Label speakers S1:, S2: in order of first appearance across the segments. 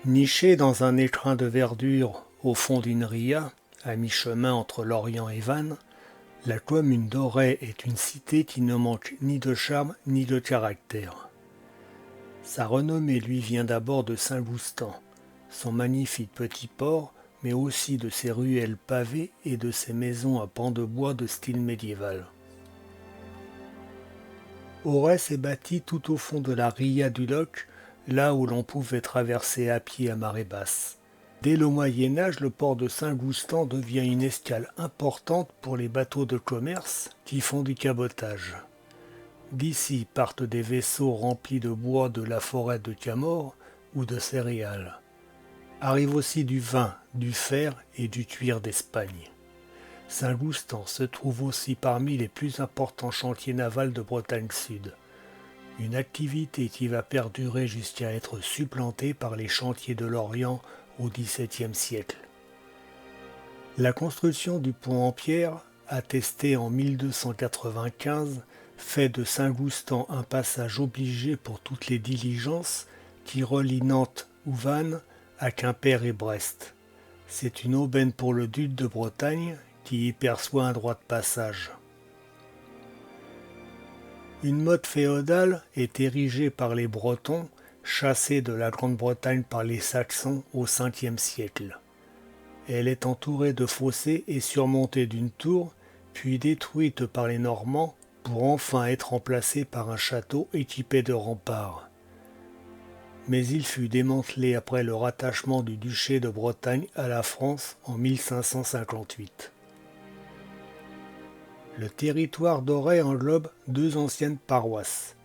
S1: Nichée dans un écrin de verdure au fond d'une ria, à mi-chemin entre Lorient et Vannes, la commune d'Auray est une cité qui ne manque ni de charme ni de caractère. Sa renommée lui vient d'abord de Saint-Goustan, son magnifique petit port, mais aussi de ses ruelles pavées et de ses maisons à pans de bois de style médiéval. Auray s'est bâti tout au fond de la ria du Loch, là où l'on pouvait traverser à pied à marée basse. Dès le Moyen Âge, le port de Saint-Goustan devient une escale importante pour les bateaux de commerce qui font du cabotage. D'ici partent des vaisseaux remplis de bois de la forêt de Camors ou de céréales. Arrive aussi du vin, du fer et du cuir d'Espagne. Saint-Goustan se trouve aussi parmi les plus importants chantiers navals de Bretagne Sud. Une activité qui va perdurer jusqu'à être supplantée par les chantiers de l'Orient au XVIIe siècle. La construction du pont en pierre, attestée en 1295, fait de Saint-Goustan un passage obligé pour toutes les diligences qui relient Nantes ou Vannes à Quimper et Brest. C'est une aubaine pour le duc de Bretagne qui y perçoit un droit de passage. Une motte féodale est érigée par les Bretons, chassés de la Grande-Bretagne par les Saxons au Ve siècle. Elle est entourée de fossés et surmontée d'une tour, puis détruite par les Normands pour enfin être remplacée par un château équipé de remparts. Mais il fut démantelé après le rattachement du duché de Bretagne à la France en 1558. Le territoire d'Auray englobe deux anciennes paroisses.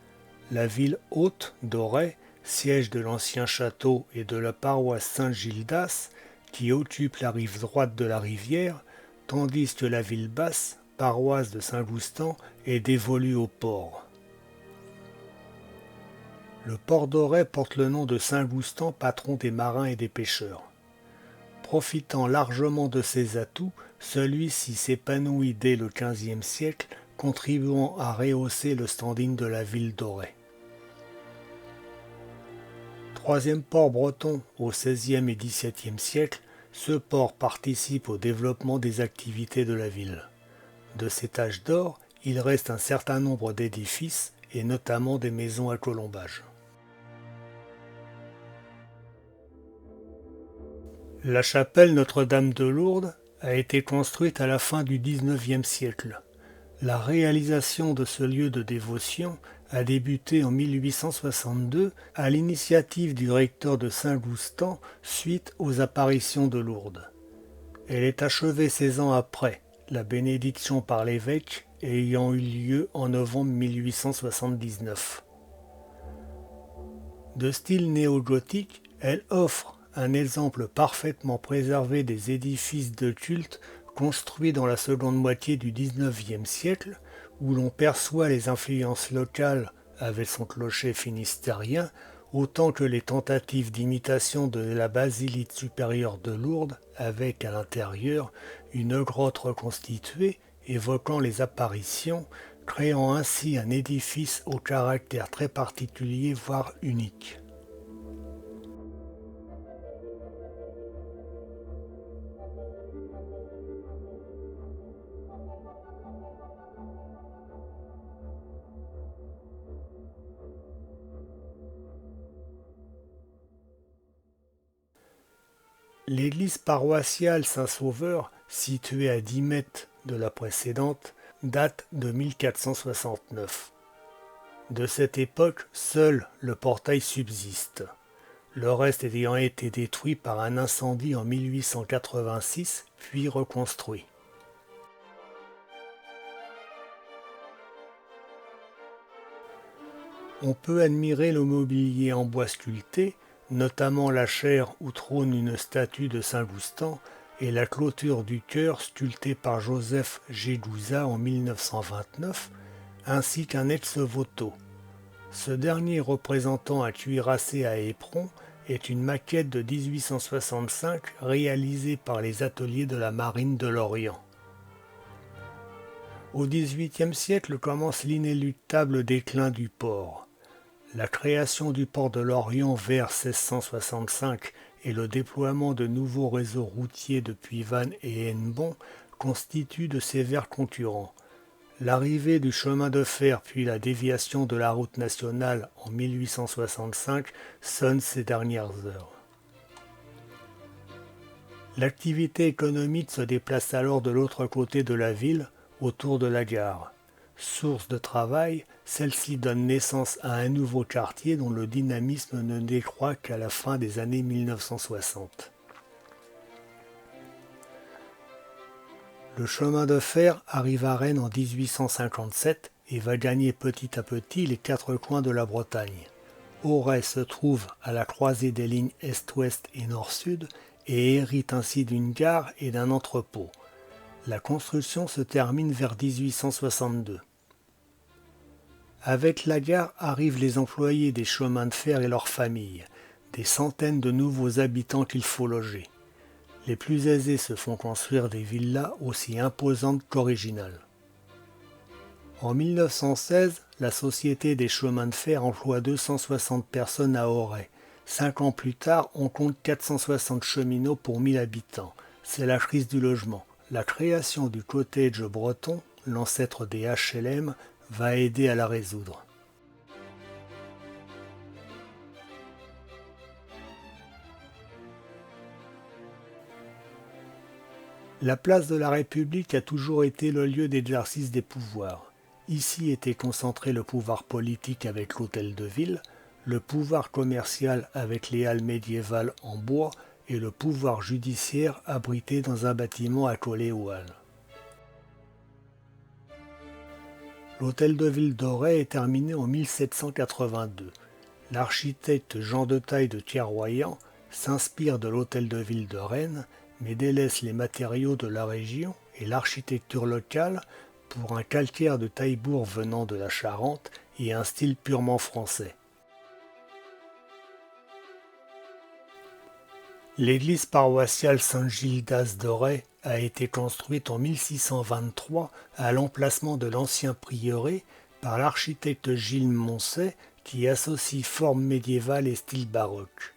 S1: La ville haute d'Auray, siège de l'ancien château et de la paroisse Saint-Gildas, qui occupe la rive droite de la rivière, tandis que la ville basse, paroisse de Saint-Goustan, est dévolue au port. Le port d'Auray porte le nom de Saint-Goustan, patron des marins et des pêcheurs. Profitant largement de ses atouts, celui-ci s'épanouit dès le XVe siècle, contribuant à rehausser le standing de la ville d'Auray. Troisième port breton au XVIe et XVIIe siècle, ce port participe au développement des activités de la ville. De cet âge d'or, il reste un certain nombre d'édifices et notamment des maisons à colombage. La chapelle Notre-Dame de Lourdes a été construite à la fin du XIXe siècle. La réalisation de ce lieu de dévotion a débuté en 1862 à l'initiative du recteur de Saint-Goustan suite aux apparitions de Lourdes. Elle est achevée 16 ans après, la bénédiction par l'évêque ayant eu lieu en novembre 1879. De style néo-gothique, elle offre un exemple parfaitement préservé des édifices de culte construits dans la seconde moitié du XIXe siècle, où l'on perçoit les influences locales avec son clocher finistérien, autant que les tentatives d'imitation de la basilique supérieure de Lourdes, avec à l'intérieur une grotte reconstituée évoquant les apparitions, créant ainsi un édifice au caractère très particulier, voire unique. L'église paroissiale Saint-Sauveur, située à 10 mètres de la précédente, date de 1469. De cette époque, seul le portail subsiste, le reste ayant été détruit par un incendie en 1886, puis reconstruit. On peut admirer le mobilier en bois sculpté, notamment la chaire où trône une statue de Saint-Goustan et la clôture du chœur sculptée par Joseph Gégouzat en 1929, ainsi qu'un ex-voto. Ce dernier représentant un cuirassé à éperon est une maquette de 1865 réalisée par les ateliers de la marine de l'Orient. Au XVIIIe siècle commence l'inéluctable déclin du port. La création du port de l'Orient vers 1665 et le déploiement de nouveaux réseaux routiers depuis Vannes et Hennebont constituent de sévères concurrents. L'arrivée du chemin de fer puis la déviation de la route nationale en 1865 sonnent ces dernières heures. L'activité économique se déplace alors de l'autre côté de la ville, autour de la gare. Source de travail, celle-ci donne naissance à un nouveau quartier dont le dynamisme ne décroît qu'à la fin des années 1960. Le chemin de fer arrive à Rennes en 1857 et va gagner petit à petit les quatre coins de la Bretagne. Auray se trouve à la croisée des lignes Est-Ouest et Nord-Sud et hérite ainsi d'une gare et d'un entrepôt. La construction se termine vers 1862. Avec la gare arrivent les employés des chemins de fer et leurs familles, des centaines de nouveaux habitants qu'il faut loger. Les plus aisés se font construire des villas aussi imposantes qu'originales. En 1916, la Société des chemins de fer emploie 260 personnes à Auray. 5 ans plus tard, on compte 460 cheminots pour 1000 habitants. C'est la crise du logement. La création du cottage breton, l'ancêtre des HLM, va aider à la résoudre. La place de la République a toujours été le lieu d'exercice des pouvoirs. Ici était concentré le pouvoir politique avec l'hôtel de ville, le pouvoir commercial avec les halles médiévales en bois et le pouvoir judiciaire abrité dans un bâtiment accolé aux halles. L'hôtel de ville d'Auray est terminé en 1782. L'architecte Jean de Taille de Thiers-Royan s'inspire de l'hôtel de ville de Rennes, mais délaisse les matériaux de la région et l'architecture locale pour un calcaire de Taillebourg venant de la Charente et un style purement français. L'église paroissiale Saint-Gildas d'Auray a été construite en 1623 à l'emplacement de l'ancien prieuré par l'architecte Gilles Moncey qui associe forme médiévale et style baroque.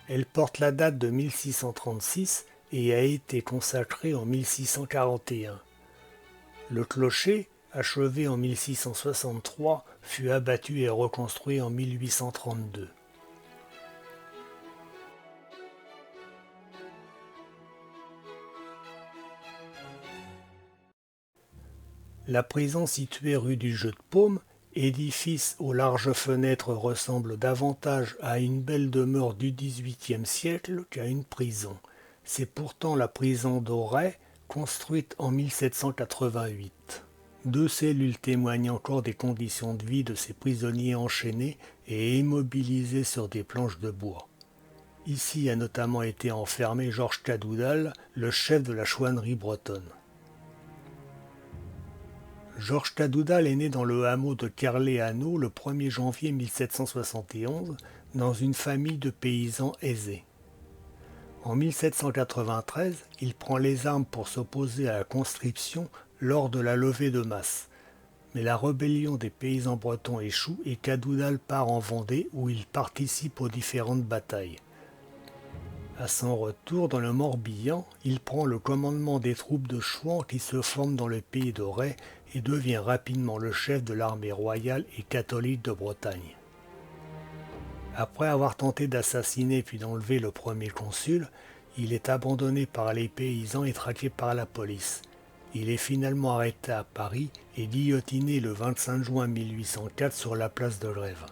S1: Elle porte la date de 1636 et a été consacrée en 1641. Le clocher, achevé en 1663, fut abattu et reconstruit en 1832. La prison située rue du Jeu de Paume, édifice aux larges fenêtres, ressemble davantage à une belle demeure du XVIIIe siècle qu'à une prison. C'est pourtant la prison d'Auray, construite en 1788. 2 cellules témoignent encore des conditions de vie de ces prisonniers enchaînés et immobilisés sur des planches de bois. Ici a notamment été enfermé Georges Cadoudal, le chef de la chouannerie bretonne. Georges Cadoudal est né dans le hameau de Kerlé-Hanau le 1er janvier 1771 dans une famille de paysans aisés. En 1793, il prend les armes pour s'opposer à la conscription lors de la levée de masse. Mais la rébellion des paysans bretons échoue et Cadoudal part en Vendée où il participe aux différentes batailles. À son retour dans le Morbihan, il prend le commandement des troupes de Chouan qui se forment dans le pays d'Auray et devient rapidement le chef de l'armée royale et catholique de Bretagne. Après avoir tenté d'assassiner puis d'enlever le premier consul, il est abandonné par les paysans et traqué par la police. Il est finalement arrêté à Paris et guillotiné le 25 juin 1804 sur la place de Grève.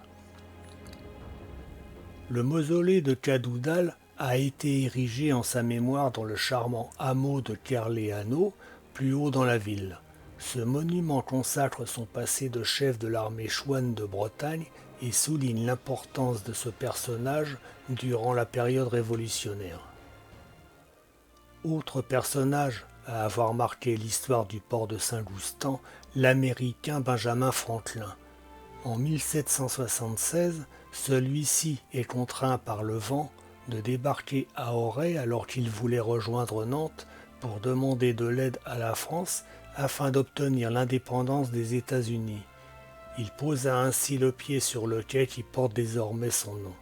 S1: Le mausolée de Cadoudal a été érigé en sa mémoire dans le charmant hameau de Kerlé-Hanau, plus haut dans la ville. Ce monument consacre son passé de chef de l'armée chouane de Bretagne et souligne l'importance de ce personnage durant la période révolutionnaire. Autre personnage à avoir marqué l'histoire du port de Saint-Goustan, l'Américain Benjamin Franklin. En 1776, celui-ci est contraint par le vent de débarquer à Auray alors qu'il voulait rejoindre Nantes pour demander de l'aide à la France afin d'obtenir l'indépendance des États-Unis. Il posa ainsi le pied sur le quai qui porte désormais son nom.